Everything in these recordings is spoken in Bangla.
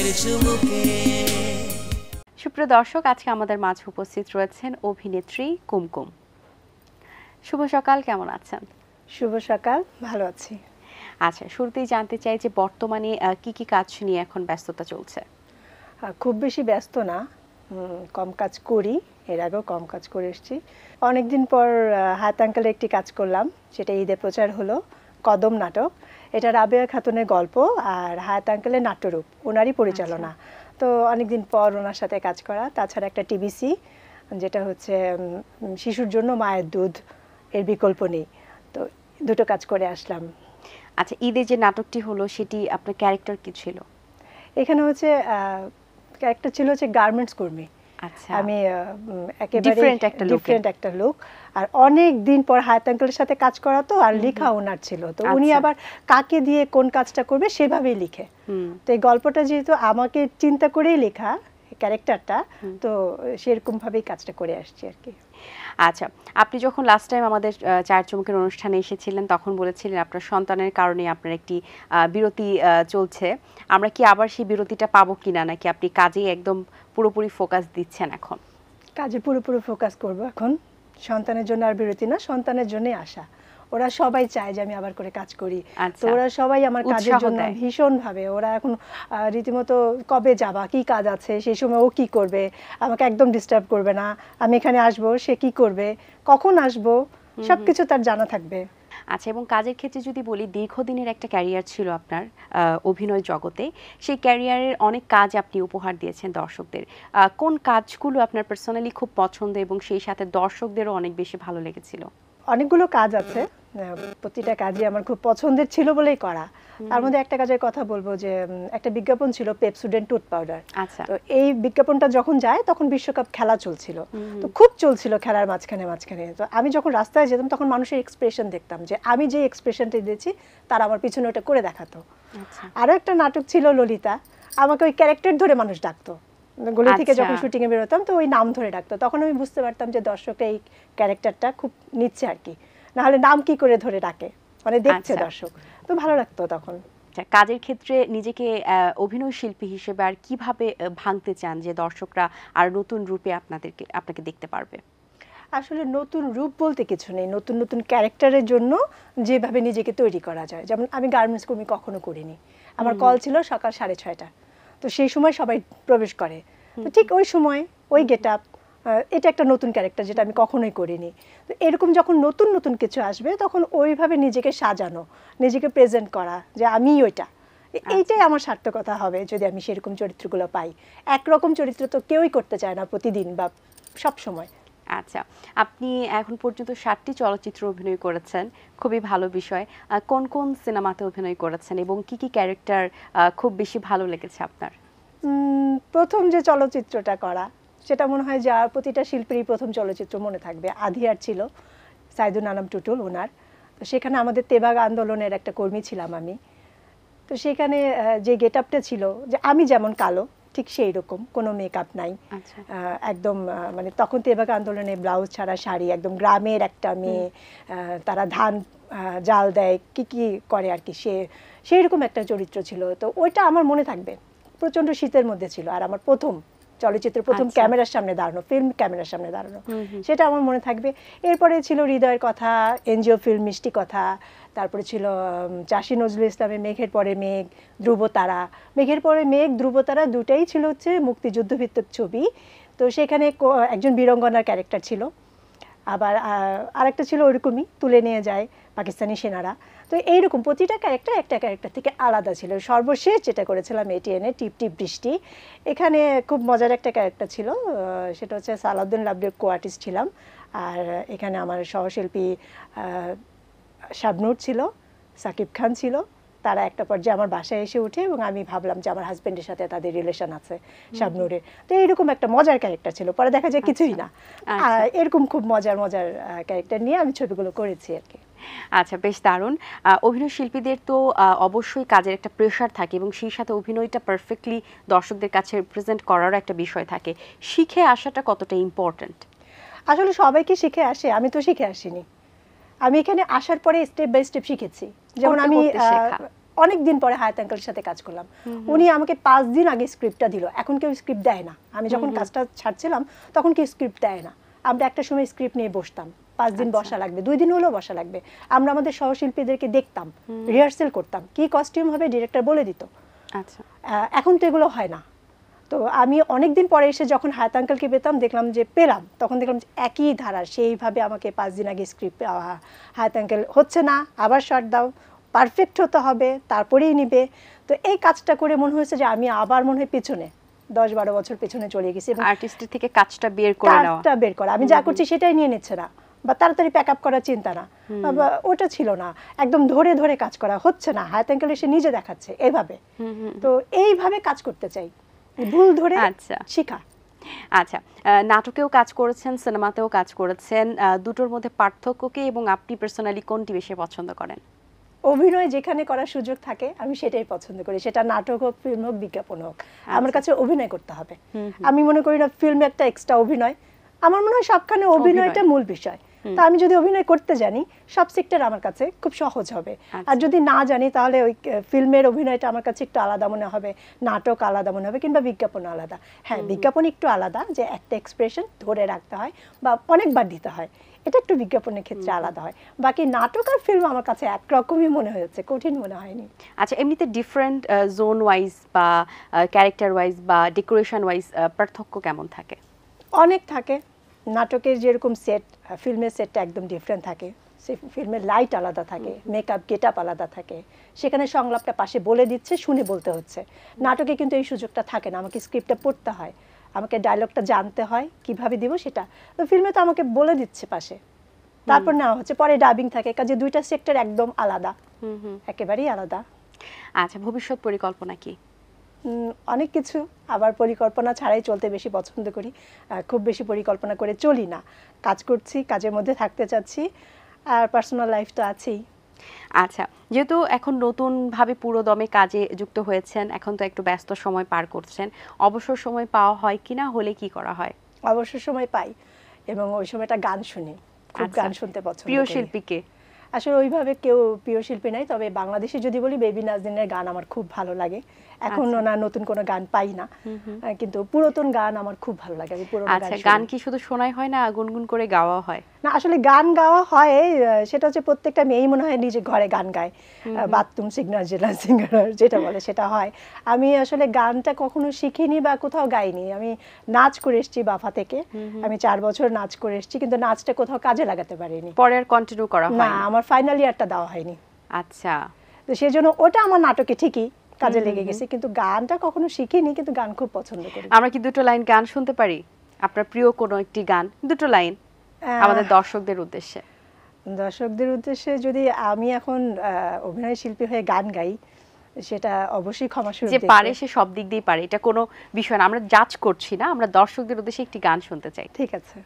চাঁদের চুমুকে। সুপ্রিয় দর্শক, আজকে আমাদের মাঝে উপস্থিত রয়েছেন অভিনেত্রী কুমকুম। শুভ সকাল, কেমন আছেন? শুভ সকাল, ভালো আছি। আচ্ছা, শুরুতেই জানতে চাই যে বর্তমানে কি কি কাজ নিয়ে এখন ব্যস্ততা চলছে? খুব বেশি ব্যস্ত না, কম কাজ করি, এর আগেও কম কাজ করে এসেছি। অনেকদিন পর হায়াত আঙ্কেলের একটি কাজ করলাম, সেটা ঈদে প্রচার হলো, কদম নাটক। এটা রাবেয়া খাতুনের গল্প আর হায়াত আঙ্কেলের নাট্যরূপ, ওনারই পরিচালনা। তো অনেকদিন পর ওনার সাথে কাজ করা। তাছাড়া একটা টিভিসি, যেটা হচ্ছে শিশুর জন্য মায়ের দুধ, এর বিকল্প নেই। তো দুটো কাজ করে আসলাম। আচ্ছা, ঈদে যে নাটকটি হলো সেটি আপনার ক্যারেক্টার কি ছিল? এখানে হচ্ছে ক্যারেক্টার ছিল হচ্ছে গার্মেন্টস কর্মী। আচ্ছা, আমি একেবারে ডিফারেন্ট একটা লুক। আর অনেক দিন পর হায়াত আঙ্কেলের সাথে কাজ করা, তো আর লেখা ওনার ছিল, তো উনি আবার কাকে দিয়ে কোন কাজটা করবে সেভাবেই লিখে। তো এই গল্পটা যেহেতু আমাকে চিন্তা করেই লেখা ক্যারেক্টারটা, তো সেরকম ভাবেই কাজটা করে আসছি আর কি। আচ্ছা, আপনি যখন লাস্ট টাইম আমাদের চায়ের চুমুকের অনুষ্ঠানে এসেছিলেন তখন বলেছিলেন আপনার সন্তানের কারণে আপনার একটি বিরতি চলছে। আমরা কি আবার সেই বিরতিটা পাবো কিনা, নাকি আপনি কাজেই একদম পুরোপুরি ফোকাস দিচ্ছেন এখন? কাজে পুরোপুরি ফোকাস করব এখন। সন্তানের জন্য আর বিরতি না, সন্তানের জন্যই আসা। ওরা সবাই চায় যে আমি আবার করে কাজ করি। তো ওরা সবাই আমার কাজের জন্য ভীষণ ভাবে। ওরা এখন রীতিমতো কবে যাবা, কি কাজ আছে, সেই সময় ও কি করবে, আমাকে একদম ডিস্টার্ব করবে না, আমি এখানে আসবো, সে কি করবে, কখন আসবো, সবকিছু তার জানা থাকবে। আচ্ছা, এবং কাজের ক্ষেত্রে যদি বলি, দীর্ঘদিনের একটা ক্যারিয়ার ছিল আপনার অভিনয় জগতে। সেই ক্যারিয়ারের অনেক কাজ আপনি উপহার দিয়েছেন দর্শকদের। কোন কাজগুলো আপনার পার্সোনালি খুব পছন্দ এবং সেই সাথে দর্শকদেরও অনেক বেশি ভালো লেগেছিল? অনেকগুলো কাজ আছে, প্রতিটা কাজই আমার খুব পছন্দের ছিল বলেই করা। তার মধ্যে একটা কাজের কথা বলবো, যে একটা বিজ্ঞাপন ছিল পেপসুডেন্ট টুথ পাউডার। তো এই বিজ্ঞাপনটা যখন যায় তখন বিশ্বকাপ খেলা চলছিল, তো খুব চলছিল খেলার মাঝখানে। তো আমি যখন রাস্তায় যেতাম তখন মানুষের এক্সপ্রেশন দেখতাম, যে আমি যে এক্সপ্রেশনটা দিয়েছি তারা আমার পিছনে ওটা করে দেখাতো। আরও একটা নাটক ছিল ললিতা, আমাকে ওই ক্যারেক্টার ধরে মানুষ ডাকতো। গলি থেকে যখন শুটিং এ বেরোতাম তো ওই নাম ধরে ডাকতো, তখন আমি বুঝতে পারতাম যে দর্শকরা এই ক্যারেক্টারটা খুব নিচ্ছে আর কি, না হলে নাম কি করে ধরে ডাকে, মানে দেখছে দর্শক, তো ভালো লাগতো তখন। কাজের ক্ষেত্রে নিজেকে অভিনয় শিল্পী হিসেবে আর কিভাবে ভাঙতে চান যে দর্শকরা আর নতুন রূপে আপনাকে দেখতে পারবে? আসলে নতুন রূপ বলতে কিছু নেই, নতুন নতুন ক্যারেক্টারের জন্য যেভাবে নিজেকে তৈরি করা যায়। যেমন আমি গার্মেন্টস কর্মী কখনো করিনি, আমার কল ছিল সকাল 6:30, তো সেই সময় সবাই প্রবেশ করে, তো ঠিক ওই সময় ওই গেট আপ, এটা একটা নতুন ক্যারেক্টার যেটা আমি কখনোই করিনি। তো এরকম যখন নতুন নতুন কিছু আসবে তখন ওইভাবে নিজেকে সাজানো, নিজেকে প্রেজেন্ট করা যে আমি ওইটা, এইটাই আমার সার্থকতা হবে যদি আমি সেরকম চরিত্রগুলো পাই। একরকম চরিত্র তো কেউই করতে চায় না প্রতিদিন বা সব সময়। আচ্ছা, আপনি এখন পর্যন্ত 7টি চলচ্চিত্র অভিনয় করেছেন, খুবই ভালো বিষয়। কোন কোন সিনেমাতে অভিনয় করেছেন এবং কি কি ক্যারেক্টার খুব বেশি ভালো লেগেছে আপনার? প্রথম যে চলচ্চিত্রটা করা, সেটা মনে হয় যে প্রতিটা শিল্পীরই প্রথম চলচ্চিত্র মনে থাকবে। আধিয়ার ছিল, সাইদুল আনাম টুটুল ওনার। তো সেখানে আমাদের তেবাগ আন্দোলনের একটা কর্মী ছিলাম আমি। তো সেখানে যে গেট আপটা ছিল, যে আমি যেমন কালো ঠিক সেই রকম, কোনো মেকআপ নাই, একদম মানে তখন তেবাগ আন্দোলনে ব্লাউজ ছাড়া শাড়ি, একদম গ্রামের একটা মেয়ে, তারা ধান জাল দেয়, কি কি করে আর কি, সেই রকম একটা চরিত্র ছিল। তো ওইটা আমার মনে থাকবে। প্রচণ্ড শীতের মধ্যে ছিল, আর আমার প্রথম চলচ্চিত্র, প্রথম ক্যামেরার সামনে দাঁড়ানো, ফিল্ম ক্যামেরার সামনে দাঁড়ানো, সেটা আমার মনে থাকবে। এরপরে ছিল হৃদয়ের কথা, এনজিও ফিল্ম মিষ্টি কথা, তারপরে ছিল চাষী নজরুল ইসলামের মেঘের পরে মেঘ, ধ্রুবতারা। মেঘের পরে মেঘ, ধ্রুবতারা দুটাই ছিল হচ্ছে মুক্তিযুদ্ধভিত্তিক ছবি। তো সেখানে একজন বীরঙ্গনার ক্যারেক্টার ছিল, আবার আরেকটা ছিল ওইরকমই, তুলে নিয়ে যায় পাকিস্তানি সেনারা। তো এইরকম প্রতিটা ক্যারেক্টার একটা ক্যারেক্টার থেকে আলাদা ছিল। সর্বশেষ যেটা করেছিলাম এটিএনে, টিপ টিপ বৃষ্টি, এখানে খুব মজার একটা ক্যারেক্টার ছিল, সেটা হচ্ছে সালাউদ্দিন লাবলির কো আর্টিস্ট ছিলাম। আর এখানে আমার সহশিল্পী শাবনূর ছিল, সাকিব খান ছিল। তারা একটা পর্যায়ে আমার বাসায় এসে উঠে এবং আমি ভাবলাম যে আমার হাজব্যান্ডের সাথে তাদের রিলেশন আছে শাবনূরের। তো এইরকম একটা মজার ক্যারেক্টার ছিল, পরে দেখা যায় কিছুই না। এরকম খুব মজার মজার ক্যারেক্টার নিয়ে আমি ছবিগুলো করেছি আর কি। আচ্ছা, বেশ দারুণ। অভিনয় শিল্পীদের তো অবশ্যই কাজের একটা প্রেশার থাকে এবং সেই সাথে অভিনয়টা পারফেক্টলি দর্শকদের কাছে প্রেজেন্ট করারও একটা বিষয় থাকে। শিখে আসাটা কতটা ইম্পর্ট্যান্ট? আসলে সবাইকে শিখে আসে, আমি তো শিখে আসিনি। আমি এখানে আসার পরে স্টেপ বাই স্টেপ শিখেছি। যেমন আমি অনেক দিন পরে হায়াত আঙ্কেলের সাথে কাজ করলাম। উনি আমাকে 5 দিন আগে স্ক্রিপ্টটা দিল। এখন কেউ স্ক্রিপ্ট দেয় না। আমি যখন কাজটা ছাড়ছিলাম তখন কেউ স্ক্রিপ্ট দেয় না। আমরা একটা সময় স্ক্রিপ্ট নিয়ে বসতাম, 5 দিন বসা লাগবে, 2 দিন হলেও বসা লাগবে। আমরা আমাদের সহশিল্পীদেরকে দেখতাম, রিহার্সেল করতাম, কি কস্টিউম হবে ডিরেক্টর বলে দিত। আচ্ছা, এখন তো এগুলো হয় না। তো আমি অনেক দিন পরে এসে যখন হায়াত আঙ্কেলকে পেতাম, দেখলাম যে পেলাম, তখন দেখলাম যে একই ধারা সেইভাবে আমাকে 5 দিন আগে স্ক্রিপ্ট হায়াত আঙ্কেল হচ্ছে না, আবার শর্ট দাও, পারফেক্ট হতে হবে, তারপরেই নিবে। তো এই কাজটা করে মনে হয়েছে যে আমি আবার মনে হয় পিছনে 10-12 বছর পেছনে চলে গেছি। এবং আর্টিস্টের থেকে কাজটা বের করে নেওয়া, কাজটা বের করা, আমি যা করছি সেটাই নিয়ে নিচ্ছে না, বা তাড়াতাড়ি প্যাক আপ করার চিন্তা না, বা ওটা ছিল না, একদম ধরে ধরে কাজ করা হচ্ছে না, হায়াত আঙ্কেল এসে নিজে দেখাচ্ছে এভাবে। তো এইভাবে কাজ করতে চাই, ভুল ধরে শিখা। আচ্ছা, নাটকেও কাজ করেছেন, সিনেমাতেও কাজ করেছেন, দুটোর মধ্যে পার্থক্য কি এবং আপনি পার্সোনালি কোনটি বেশি পছন্দ করেন? অভিনয় যেখানে করার সুযোগ থাকে আমি সেটাই পছন্দ করি, সেটা নাটক হোক, ফিল্ম হোক, বিজ্ঞাপন হোক। আমার কাছে অভিনয় করতে হবে। আমি মনে করি না ফিল্মে একটা এক্সট্রা অভিনয়, আমার মনে হয় সবখানে অভিনয়টা মূল বিষয়। তা আমি যদি অভিনয় করতে জানি, সব সেক্টর আমার কাছে খুব সহজ হবে। আর যদি না জানি তাহলে ওই ফিল্মের অভিনয়টা আমার কাছে একটু আলাদা মনে হবে, নাটক আলাদা মনে হবে, কিংবা বিজ্ঞাপন আলাদা। হ্যাঁ, বিজ্ঞাপন একটু আলাদা, যে একটা এক্সপ্রেশন ধরে রাখতে হয় বা অনেকবার দিতে হয়, এটা একটু বিজ্ঞাপনের ক্ষেত্রে আলাদা হয়। বাকি নাটক আর ফিল্ম আমার কাছে একরকমই মনে হয়েছে, কঠিন মনে হয়নি। আচ্ছা, এমনিতে ডিফারেন্ট জোন ওয়াইজ বা ক্যারেক্টার ওয়াইজ বা ডেকোরেশন ওয়াইজ পার্থক্য কেমন থাকে? অনেক থাকে। নাটকের যেরকম সেট, ফিল্মের সেটটা একদম ডিফারেন্ট থাকে। ফিল্মের লাইট আলাদা থাকে, মেকআপ গেটআপ আলাদা থাকে, সেখানে সংলাপটা পাশে বলে দিচ্ছে, শুনে বলতে হচ্ছে। নাটকে কিন্তু এই সুযোগটা থাকে না, আমাকে স্ক্রিপ্টটা পড়তে হয়, আমাকে ডায়লগটা জানতে হয়, কিভাবে দিব সেটা। তো ফিল্মে তো আমাকে বলে দিচ্ছে পাশে, তারপর নেওয়া হচ্ছে, পরে ডাবিং থাকে, কাজে দুইটা সেক্টর একদম আলাদা, একেবারেই আলাদা। আচ্ছা, ভবিষ্যৎ পরিকল্পনা কি? অনেক কিছু, আবার পরিকল্পনা ছাড়াই চলতে বেশি পছন্দ করি। খুব বেশি পরিকল্পনা করে চলি না, কাজ করছি, কাজের মধ্যে থাকতে চাচ্ছি, আর পার্সোনাল লাইফ তো আছেই। আচ্ছা, যেহেতু এখন নতুনভাবে পুরো দমে কাজে যুক্ত হয়েছেন, এখন তো একটু ব্যস্ত সময় পার করছেন, অবসর সময় পাওয়া হয় কিনা, হলে কি করা হয়? অবসর সময় পাই, এবং ওই সময়টা গান শুনি, খুব গান শুনতে পছন্দ করি। প্রিয় শিল্পীকে? আসলে ওইভাবে কেউ প্রিয় শিল্পী নাই, তবে বাংলাদেশে যদি বলি বেবি নাজনীনের গান আমার খুব ভালো লাগে। এখন ওনার নতুন কোনো গান পাই না, কিন্তু পুরাতন গান আমার খুব ভালো লাগে। আমি পুরনো গান। গান কি শুধু শোনাই হয় না, গুনগুন করে গাওয়া হয়? না, আসলে গান গাওয়া হয়, সেটা হচ্ছে প্রত্যেকটা মেয়েই মনে হয় নিজে ঘরে গান গায়, বাথরুম সিঙ্গার যেটা বলে সেটা হয়। আমি আসলে গানটা কখনো শিখিনি বা কোথাও গাইনি। আমি নাচ করে এসেছি বাফা থেকে, আমি 4 বছর নাচ করে এসেছি, কিন্তু নাচটা কোথাও কাজে লাগাতে পারিনি। পরে আর কন্টিনিউ করা হয় না, আমার ফাইনাল ইয়ারটা দেওয়া হয়নি। আচ্ছা, তো সেজন্য ওটা আমার নাটকে ঠিকই কাজে লেগে গেছে, কিন্তু গানটা কখনো শিখিনি, কিন্তু গান খুব পছন্দ করি। আমরা কি দুটো লাইন গান শুনতে পারি? আপনার প্রিয় কোনো একটি গান, দুটো লাইন আমাদের দর্শকদের উদ্দেশ্যে। দর্শকদের উদ্দেশ্যে যদি আমি এখন অভিনয় শিল্পী হয়ে গান গাই, সেটা অবশ্যই ক্ষমাসুর যে পারে সে সব দিক দিয়ে পারে, এটা কোনো বিষয় না, আমরা জাজ করছি না, আমরা দর্শকদের উদ্দেশ্যে একটি গান শুনতে চাই। ঠিক আছে।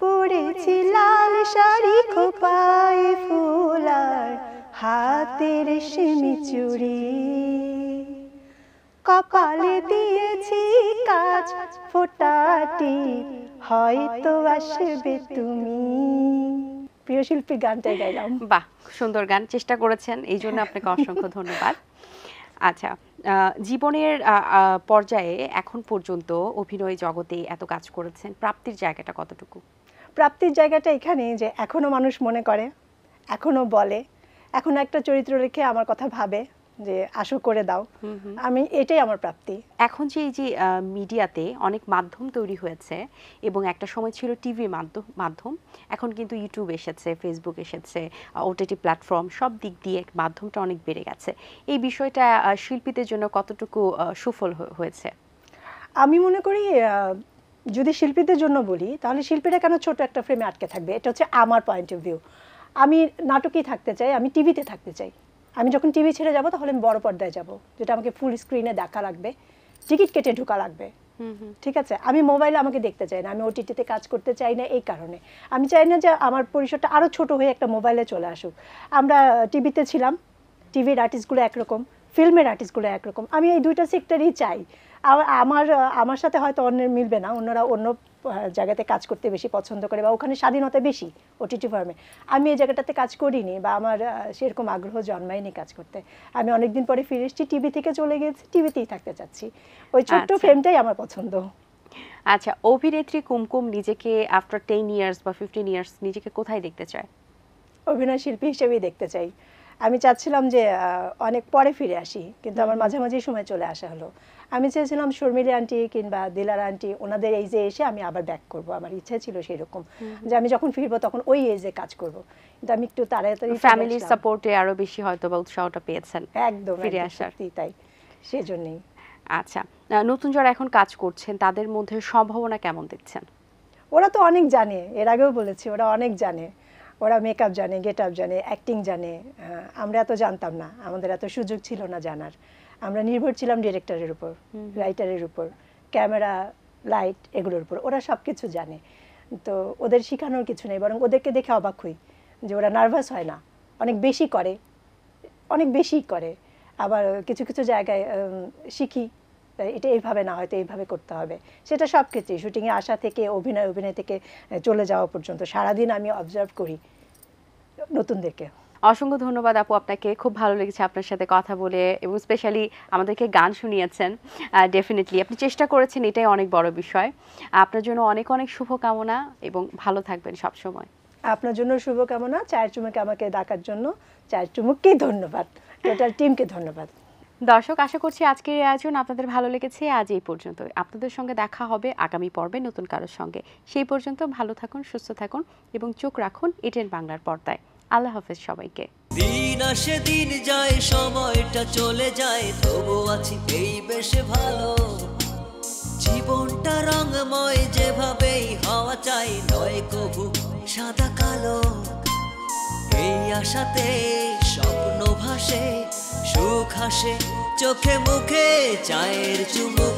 পড়েছি লাল শাড়ি, খোপায় ফুলার, হাতে রেশমি চুড়ি, কপালে দিয়েছি কাজ ফোঁটাটি, হয়তো আসবে তুমি। প্রিয় শিল্পীর গানটাই গাইলাম। বাহ, সুন্দর গান, চেষ্টা করেছেন, এই জন্য আপনাকে অসংখ্য ধন্যবাদ। আচ্ছা, জীবনের পর্যায়ে এখন পর্যন্ত অভিনয় জগতে এত কাজ করেছেন, প্রাপ্তির জায়গাটা কতটুকু? প্রাপ্তির জায়গাটা এখানে যে এখনো মানুষ মনে করে, এখনো বলে, এখনো একটা চরিত্র রেখে আমার কথা ভাবে যে আসো করে দাও, আমি এটাই আমার প্রাপ্তি। এখন যে এই যে মিডিয়াতে অনেক মাধ্যম তৈরি হয়েছে, এবং একটা সময় ছিল টিভি মাধ্যম, এখন কিন্তু ইউটিউব এসেছে, ফেসবুক এসেছে, ওটিটি প্ল্যাটফর্ম, সব দিক দিয়ে মাধ্যমটা অনেক বেড়ে গেছে। এই বিষয়টা শিল্পীদের জন্য কতটুকু সুফল হয়েছে? আমি মনে করি যদি শিল্পীদের জন্য বলি, তাহলে শিল্পীরা কেন ছোট একটা ফ্রেমে আটকে থাকবে, এটা হচ্ছে আমার পয়েন্ট অফ ভিউ। আমি নাটকেই থাকতে চাই, আমি টিভিতে থাকতে চাই। আমি যখন টিভি ছেড়ে যাব তাহলে আমি বড় পর্দায় যাব, যেটা আমাকে ফুল স্ক্রিনে দেখা লাগবে, টিকিট কেটে ঢোকা লাগবে। ঠিক আছে, আমি মোবাইলে আমাকে দেখতে চাই না, আমি ওটিটিতে কাজ করতে চাই না। এই কারণে আমি চাই না যে আমার পরিসরটা আরও ছোট হয়ে একটা মোবাইলে চলে আসুক। আমরা টিভিতে ছিলাম, টিভির আর্টিস্টগুলো একরকম, ফিল্মের আর্টিস্টগুলো একরকম। আমি এই দুইটা সেক্টরই চাই। আমার আমার সাথে হয়তো অন্যের মিলবে না, অন্যরা অন্য জায়গাতে কাজ করতে বেশি পছন্দ করে বা ওখানে স্বাধীনতা বেশি ওটিটি ফার্মে। আমি এই জায়গাটাতে কাজ করিনি বা আমার সেরকম আগ্রহ জন্মায়নি কাজ করতে। আমি অনেকদিন পরে ফিরে এসেছি, টিভি থেকে চলে গেছি, টিভিতেই থাকতে চাচ্ছি। ওই ছোট্ট ফ্রেমটাই আমার পছন্দ। আচ্ছা, অভিনেত্রী কুমকুম নিজেকে আফটার 10 ইয়ার্স বা 15 ইয়ার্স নিজেকে কোথায় দেখতে চায়? অভিনয় শিল্পী হিসেবেই দেখতে চাই। আমি চাচ্ছিলাম যে অনেক পরে ফিরে আসি, কিন্তু আমার মাঝামাঝি সময় চলে আসা হলো। আমি চেয়েছিলাম শর্মিলী আন্টি কিংবা দিলারা আন্টি ওনাদের এইজে এসে আমি আবার ব্যাক করব, আমার ইচ্ছা ছিল সেরকম যে আমি যখন ফিরবো তখন ওই এজে কাজ করব। কিন্তু আমি একটু তাড়াতাড়ি ফ্যামিলির সাপোর্টে আরো বেশি হয়তো বা উৎসাহটা পেয়েছেন একদম ফিরে আসার। তাই সেজন্যই। আচ্ছা, নতুন যারা এখন কাজ করছেন তাদের মধ্যে সম্ভাবনা কেমন দেখছেন? ওরা তো অনেক জানে, এর আগেও বলেছি ওরা অনেক জানে। ওরা মেকআপ জানে, গেট আপ জানে, অ্যাক্টিং জানে। আমরা এত জানতাম না, আমাদের এত সুযোগ ছিল না জানার। আমরা নির্ভর ছিলাম ডিরেক্টরের উপর, রাইটারের উপর, ক্যামেরা, লাইট এগুলোর উপর। ওরা সব কিছু জানে। তো ওদের শেখানোর কিছু নেই, বরং ওদেরকে দেখে অবাক হই যে ওরা নার্ভাস হয় না, অনেক বেশি করে, অনেক বেশি করে। আবার কিছু কিছু জায়গায় শিখি এটা এইভাবে না, হয়তো এইভাবে করতে হবে। সেটা সব ক্ষেত্রেই, শুটিংয়ে আসা থেকে অভিনয় থেকে চলে যাওয়া পর্যন্ত সারাদিন আমি অবজার্ভ করি নতুনদেরকে। অসংখ্য ধন্যবাদ আপু আপনাকে, খুব ভালো লেগেছে আপনার সাথে কথা বলে এবং স্পেশালি আমাদেরকে গান শুনিয়েছেন। ডেফিনেটলি আপনি চেষ্টা করেছেন, এটাই অনেক বড় বিষয়। আপনার জন্য অনেক অনেক শুভকামনা এবং ভালো থাকবেন সব সময়। আপনার জন্য শুভকামনা। চায়ের চুমুকে আমাকে ডাকার জন্য চায়ের চুমুককেই ধন্যবাদ, টোটাল টিমকে ধন্যবাদ। দর্শক, আশা করছি আজকের এই আয়োজন আপনাদের ভালো লেগেছে। আজ এই পর্যন্ত। আপনাদের সঙ্গে দেখা হবে আগামী পর্বে নতুন কারোর সঙ্গে। সেই পর্যন্ত ভালো থাকুন, সুস্থ থাকুন এবং চোখ রাখুন এটিএন বাংলার পর্দায়। আল্লাহ হাফেজ সবাইকে। দিন আসে দিন যায়, সময়টা চলে যায়, তবু আছি এই বেশ ভালো। জীবনটা রঙময়, যেভাবেই হওয়া চাই, নয় কভু সাদা কালো। এই আশাতে স্বপ্ন ভাসে, সুখ হাসে চোখে মুখে, চায়ের চুমুক